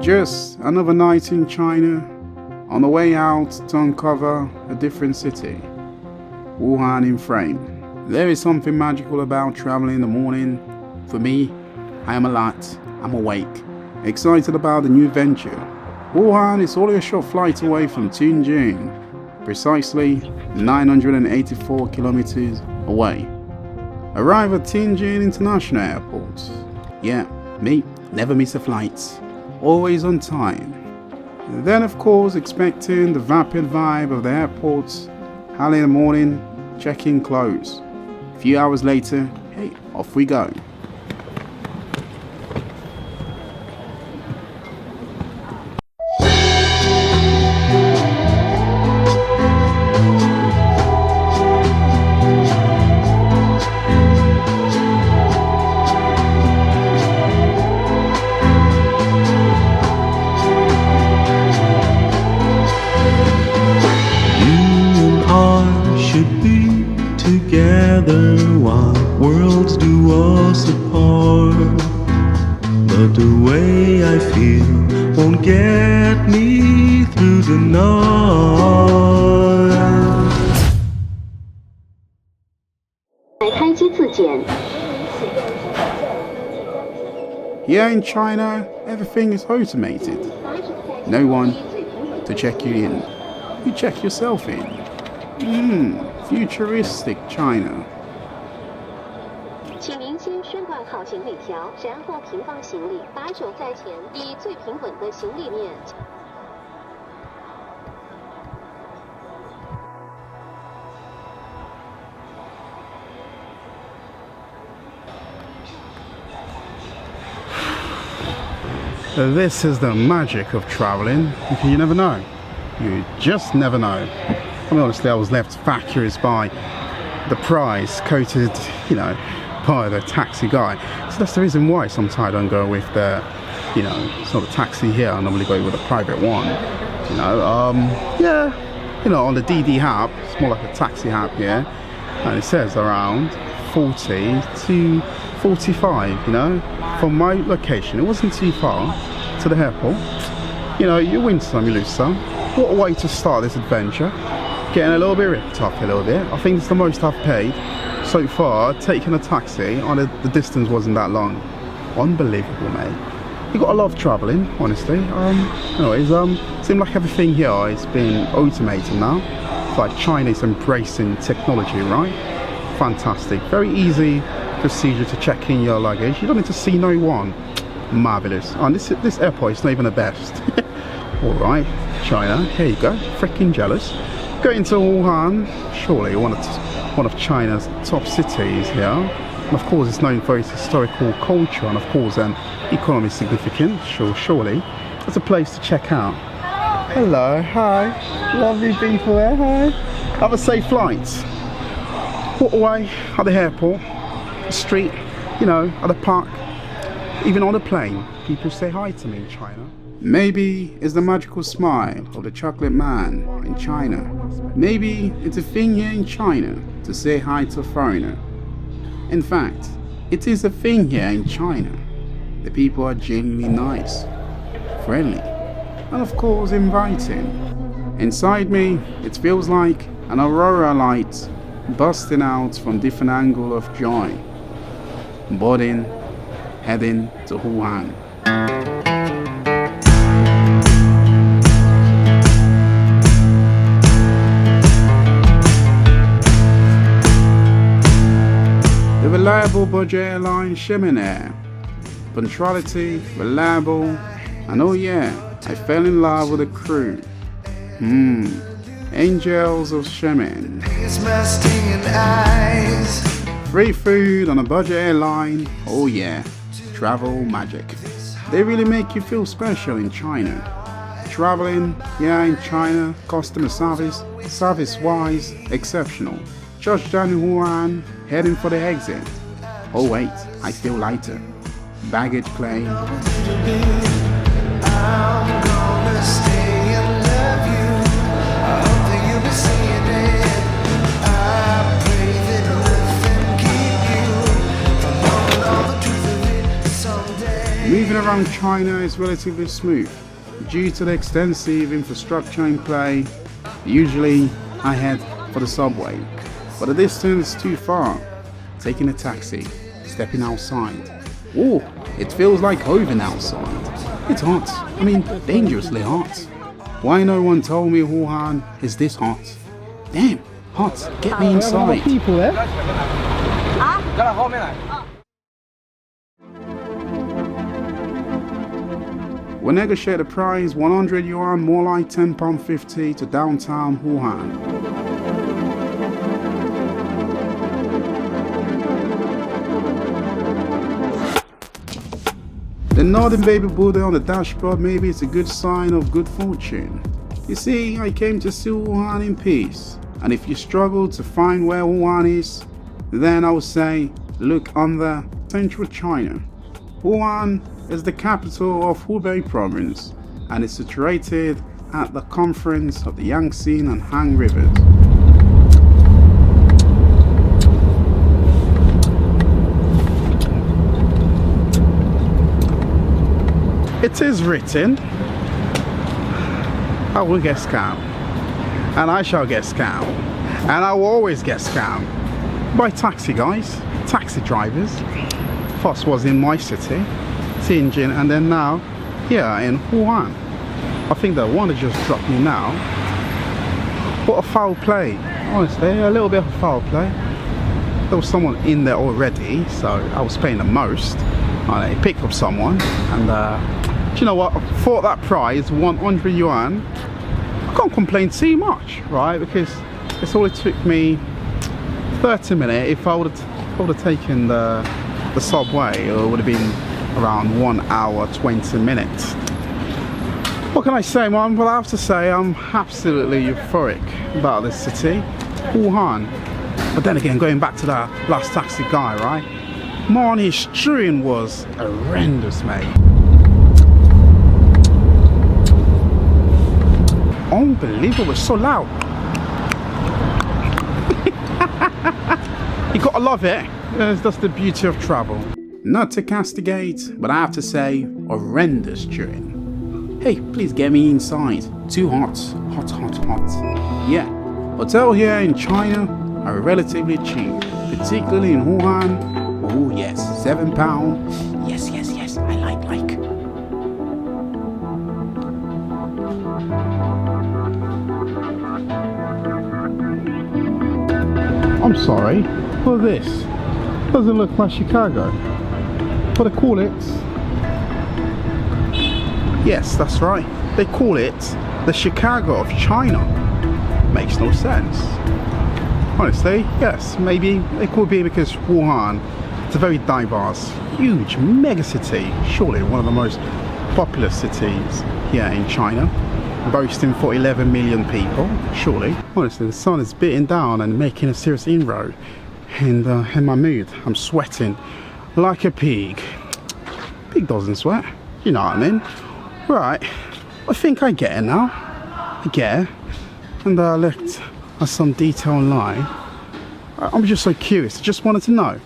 Just another night in China, on the way out to uncover a different city, Wuhan in frame. There is something magical about traveling in the morning. For me, I am alert, I'm awake, excited about the new venture. Wuhan is only a short flight away from Tianjin, precisely 984 kilometers away. Arrive at Tianjin International Airport. Yeah, me, never miss a flight, always on time. Then of course expecting the vapid vibe of the airport, early in the morning, check-in close. A few hours later, hey, off we go. Together while worlds do us apart, but the way I feel won't get me through the night. Here in China, everything is automated. No one to check you in. You check yourself in. Futuristic China. 请您先宣断好行李条，然后平放行李，把手在前，以最平稳的行李面。This is the magic of traveling. You never know. You just never know. I mean, honestly, I was left curious by the price quoted, by the taxi guy. So that's the reason why sometimes I don't go with the, it's not a taxi here. I normally go with a private one. On the DD app, it's more like a taxi app here, and it says around 40 to 45. From my location, it wasn't too far to the airport. You win some, you lose some. What a way to start this adventure. Getting a little bit ripped off a little bit. I think it's the most I've paid so far taking a taxi. The distance wasn't that long. Unbelievable, mate. You got a lot of travelling, honestly. Seems like everything here is being automated now. It's like China is embracing technology, right? Fantastic. Very easy procedure to check in your luggage. You don't need to see no one. Marvellous. And this airport is not even the best. Alright, China, here you go. Freaking jealous. Going to Wuhan, surely one of China's top cities here. And of course it's known for its historical culture and of course economy significant, surely. It's a place to check out. Hello, hi. Lovely people there, hi. Have a safe flight. Walk away at the airport, the street, at the park, even on the plane. People say hi to me in China. Maybe it's the magical smile of the chocolate man in China. Maybe it's a thing here in China to say hi to a foreigner. In fact, it is a thing here in China. The people are genuinely nice, friendly, and of course inviting. Inside me, it feels like an aurora light busting out from different angles of joy. Boarding, heading to Wuhan. The reliable budget airline Sheku.ℳ. Punctuality, reliable, and oh yeah, I fell in love with the crew. Angels of Sheku.ℳ. Free food on a budget airline, oh yeah, travel magic. They really make you feel special in China. Traveling, yeah, in China, customer service-wise, exceptional. Just done in Wuhan, heading for the exit. Oh wait, I feel lighter. Baggage claim. Moving around around China is relatively smooth. Due to the extensive infrastructure in play, usually I head for the subway. But the distance is too far. Taking a taxi, stepping outside. Oh, it feels like oven outside. It's hot. I mean, dangerously hot. Why no one told me Wuhan is this hot? Damn, hot. Get me inside. People there. We negotiate the price, 100 yuan, more like £10.50 to downtown Wuhan. The northern baby Buddha on the dashboard, maybe it's a good sign of good fortune. You see, I came to see Wuhan in peace, and if you struggle to find where Wuhan is, then I would say look under central China. Wuhan is the capital of Hubei province and is situated at the confluence of the Yangtze and Han rivers. It is written, I will get scammed, and I shall get scammed, and I will always get scammed by taxi guys, taxi drivers. First was in my city, Tianjin, and then now here in Wuhan. I think they want to just drop me now. What a foul play, honestly, a little bit of a foul play. There was someone in there already, so I was paying the most. I picked up someone, and do you know what? For that price, 100 yuan, I can't complain too much, right? Because it's only took me 30 minutes. If I would have taken the subway, it would have been around 1 hour 20 minutes. What can I say, man? Well, I have to say I'm absolutely euphoric about this city, Wuhan. But then again, going back to that last taxi guy, right? Man, his chewing was horrendous, mate. Unbelievable, it's so loud. You gotta love it. That's the beauty of travel. Not to castigate, but I have to say, horrendous chewing. Hey, please get me inside. Too hot, hot, hot, hot. Yeah, hotels here in China are relatively cheap, particularly in Wuhan. Oh yes, £7. Yes, yes, yes, I like. I'm sorry, but this doesn't look like Chicago. But they call it... Yes, that's right. They call it the Chicago of China. Makes no sense. Honestly, yes, maybe it could be because Wuhan is a very diverse, huge mega city. Surely one of the most populous cities here in China. Boasting for 11 million people, surely. Honestly, the sun is beating down and making a serious inroad in my mood. I'm sweating like a pig. Pig doesn't sweat, you know what I mean? Right, I think I get it now. I get it. And I looked at some detail online. I'm just so curious. I just wanted to know,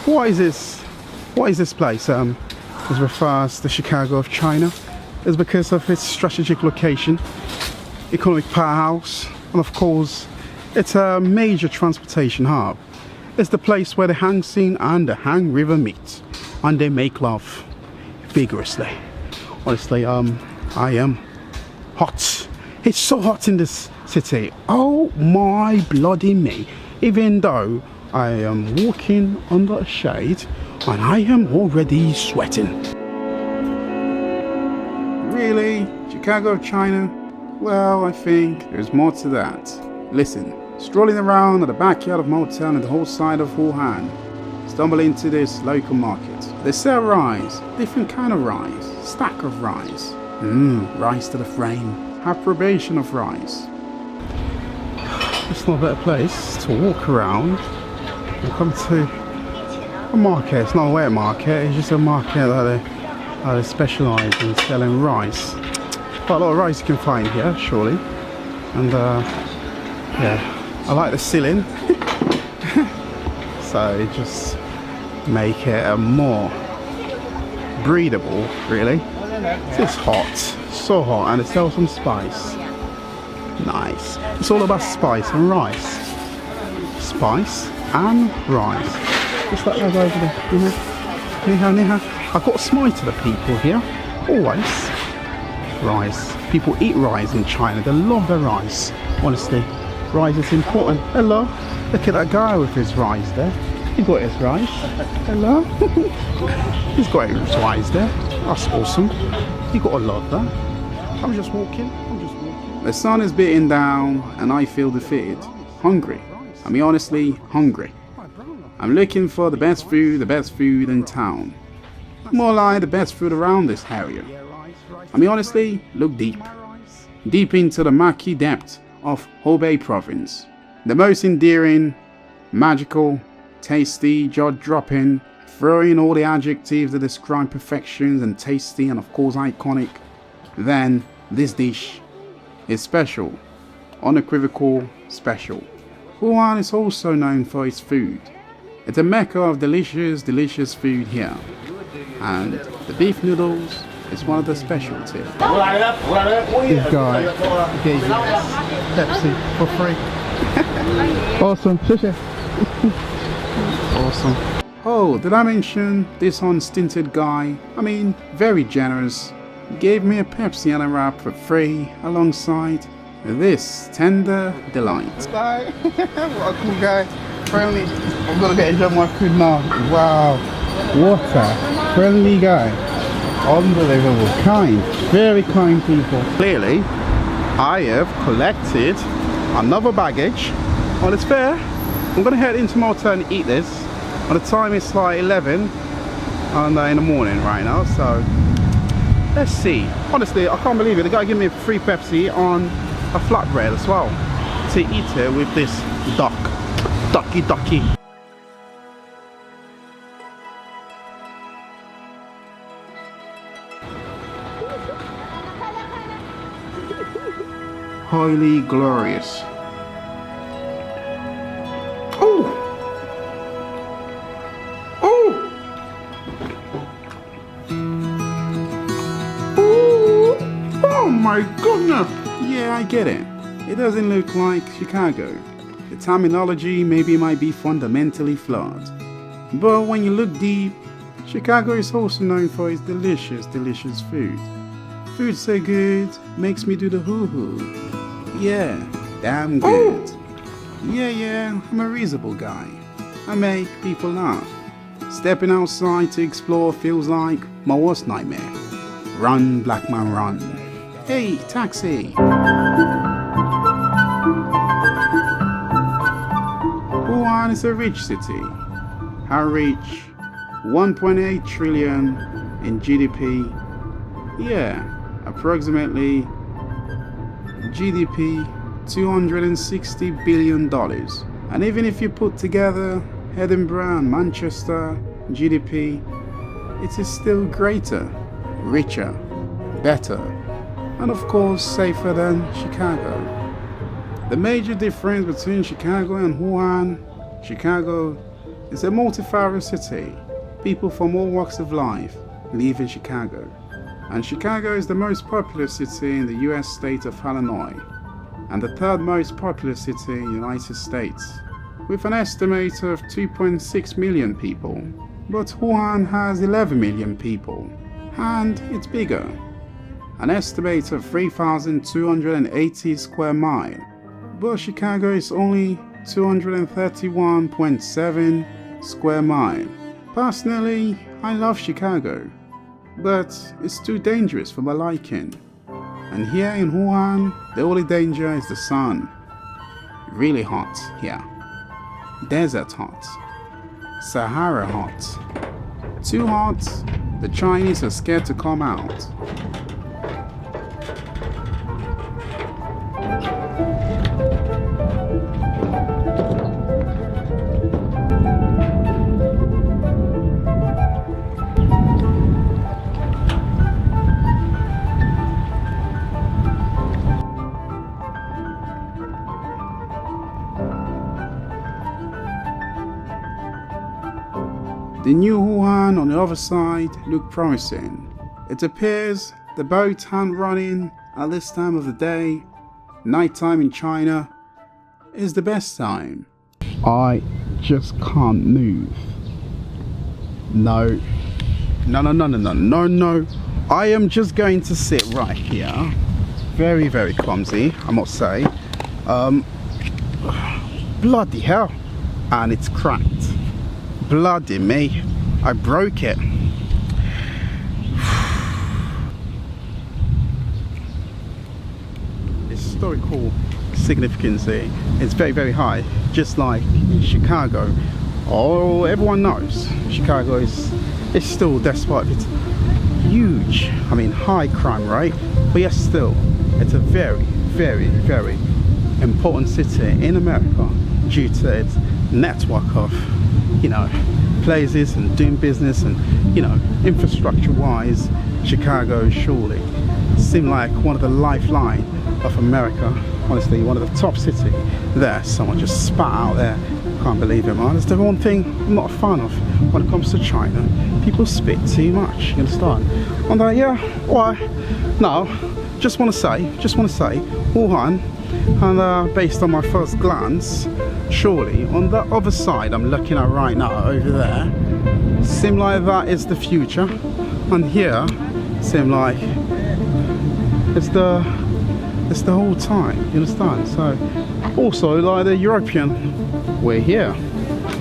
what is this place? It refers to the Chicago of China. Is because of its strategic location, economic powerhouse, and of course it's a major transportation hub. It's the place where the Yangtze and the Han River meet and they make love vigorously. Honestly, I am hot. It's so hot in this city. Oh my bloody me. Even though I am walking under a shade and I am already sweating. Really? Chicago, China? Well, I think there's more to that. Listen, strolling around at the backyard of motel in the whole side of Wuhan, stumble into this local market. They sell rice, different kind of rice, stack of rice. Rice to the frame, approbation of rice. It's not a better place to walk around and come to a market. It's not a wet market, it's just a market that they specialise in selling rice. Quite a lot of rice you can find here, surely. And yeah, I like the ceiling. So just make it a more breathable, really. It's hot, so hot, and it sells some spice. Nice. It's all about spice and rice. Spice and rice. Just like that guy over there. Niha, niha. I've got to smile to the people here. Always. Rice. People eat rice in China. They love their rice. Honestly, rice is important. Hello. Look at that guy with his rice there. He got his rice. Hello. He's got his rice there. That's awesome. You gotta love that. I'm just walking. The sun is beating down and I feel defeated. Hungry. I mean, honestly, hungry. I'm looking for the best food in town. More like the best food around this area. I mean, honestly, look deep. Deep into the murky depth of Hubei province. The most endearing, magical, tasty, jaw-dropping, throwing all the adjectives that describe perfections and tasty and of course iconic. Then this dish is special, unequivocal special. Wuhan is also known for its food. It's a mecca of delicious food here. And the beef noodles is one of the specialties. This guy gave you Pepsi for free. Awesome. Awesome. Oh, did I mention this unstinted guy? I mean, very generous. Gave me a Pepsi and a wrap for free alongside this tender delight. Guy, what a cool guy. Friendly. I'm gonna get enjoy my food now. Wow. What a friendly guy. Unbelievable. Kind. Very kind people. Clearly, I have collected another baggage. Well, it's fair. I'm gonna head into my hotel and eat this. And the time is like 11 in the morning right now, so let's see. Honestly, I can't believe it. The guy gave me a free Pepsi on a flatbread as well to eat it with this ducky. Highly glorious. Oh my goodness! Yeah, I get it. It doesn't look like Chicago. The terminology maybe might be fundamentally flawed. But when you look deep, Chicago is also known for its delicious food. Food so good, makes me do the hoo-hoo. Yeah, damn good. Yeah, I'm a reasonable guy. I make people laugh. Stepping outside to explore feels like my worst nightmare. Run, black man, run. Hey, taxi! Wuhan is a rich city. How rich? 1.8 trillion in GDP. Yeah, approximately GDP $260 billion. And even if you put together Edinburgh and Manchester GDP, it is still greater, richer, better, and of course safer than Chicago. The major difference between Chicago and Wuhan: Chicago is a multi-faceted city. People from all walks of life live in Chicago. And Chicago is the most populous city in the US state of Illinois, and the third most populous city in the United States, with an estimate of 2.6 million people. But Wuhan has 11 million people, and it's bigger. An estimate of 3,280 square miles, but Chicago is only 231.7 square miles. Personally, I love Chicago, but it's too dangerous for my liking. And here in Wuhan, the only danger is the sun. Really hot here. Desert hot. Sahara hot. Too hot, the Chinese are scared to come out. The new Wuhan on the other side look promising. It appears the boats aren't running at this time of the day. Nighttime in China is the best time. I just can't move. No. I am just going to sit right here. Very, very clumsy, I must say. Bloody hell. And it's cracked. Bloody me. I broke it. Historical significance is very, very high. Just like Chicago. Oh, everyone knows Chicago is still, despite its huge, I mean high crime rate, but yes, still it's a very, very, very important city in America due to its network of, you know, places and doing business, and, you know, infrastructure wise, Chicago surely seemed like one of the lifeline of America. Honestly, one of the top cities there. Someone just spat out there. Can't believe it, man. It's the one thing I'm not a fan of when it comes to China. People spit too much, you understand? And yeah, why? No, just want to say, Wuhan, and based on my first glance, surely on the other side I'm looking at right now over there, seem like that is the future, and here seem like it's the whole time, you understand? So also, like the European, we're here.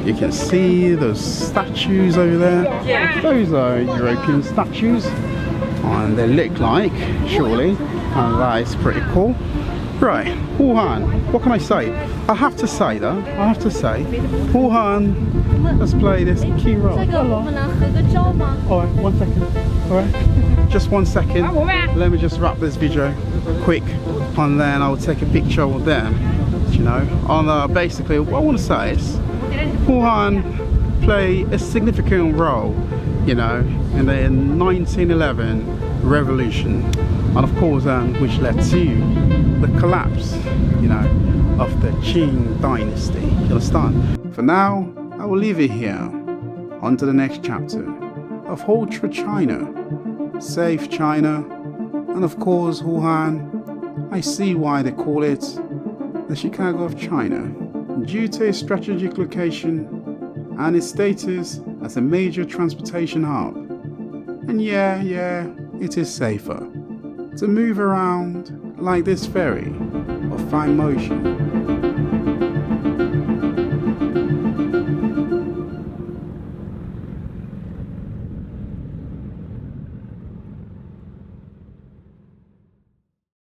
You can see those statues over there. Yeah. Those are European statues, and they look like, surely, and that is pretty cool. Right, Wuhan, what can I say? I have to say, Wuhan has played this key role. Alright, 1 second. Alright, just 1 second. Let me just wrap this video quick, and then I'll take a picture with them. You know, on basically what I want to say is Wuhan play a significant role, you know, in the 1911 revolution, and of course which led to the collapse, you know, of the Qing dynasty, you understand? For now, I will leave it here. On to the next chapter of Ultra China, Safe China, and of course Wuhan. I see why they call it the Chicago of China, due to its strategic location and its status as a major transportation hub. And yeah, it is safer to move around like this ferry of fine motion.